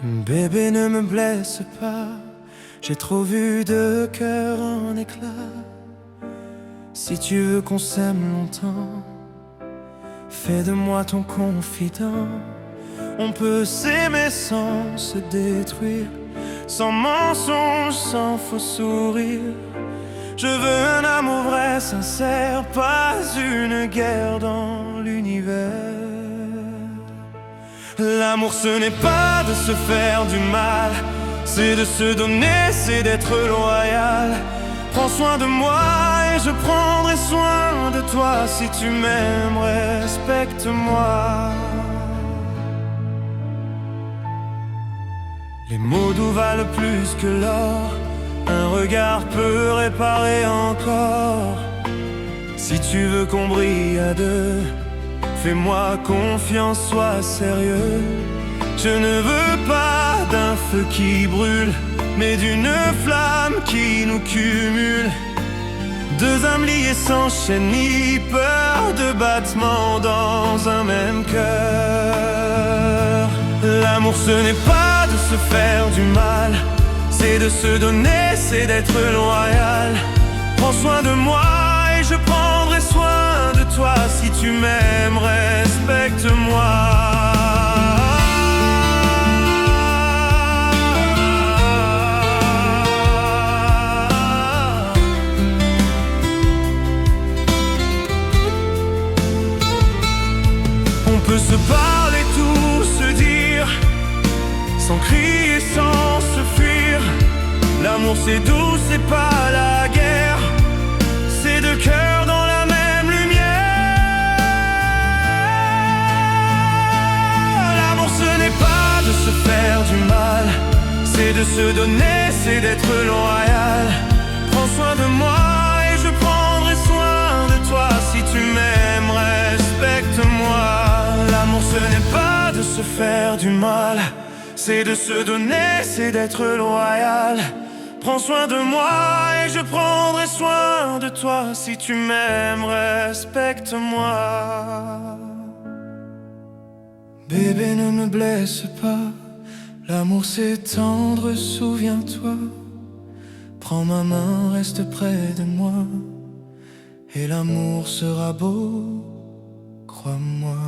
Bébé, ne me blesse pas, j'ai trop vu de cœur en éclat. Si tu veux qu'on s'aime longtemps, fais de moi ton confident. On peut s'aimer sans se détruire, sans mensonge, sans faux sourire. Je veux un amour vrai, sincère, pas une guerre dans l'univers. L'amour, ce n'est pas de se faire du mal, c'est de se donner, c'est d'être loyal. Prends soin de moi et je prendrai soin de toi. Si tu m'aimes, respecte-moi. Les mots doux valent plus que l'or, un regard peut réparer encore. Si tu veux qu'on brille à deux, fais-moi confiance, sois sérieux. Je ne veux pas d'un feu qui brûle, mais d'une flamme qui nous cumule. Deux âmes liées sans chaîne ni peur de battement dans un même cœur. L'amour, ce n'est pas de se faire du mal, c'est de se donner, c'est d'être loyal. Prends soin de moi et je prendrai soin de toi. Si tu m'aimes, respecte-moi. On peut se parler, tout se dire, sans crier, sans se fuir. L'amour, c'est doux, c'est pas la guerre, c'est deux cœurs dans la même lumière. L'amour, ce n'est pas de se faire du mal, c'est de se donner, c'est d'être loyal. Prends soin de moi et je prendrai soin de toi. Si tu m'aimes, respecte-moi. L'amour, ce n'est pas de se faire du mal, c'est de se donner, c'est d'être loyal. Prends soin de moi et je prendrai soin de toi. Si tu m'aimes, respecte-moi. Bébé, ne me blesse pas, l'amour c'est tendre, souviens-toi. Prends ma main, reste près de moi, et l'amour sera beau, crois-moi.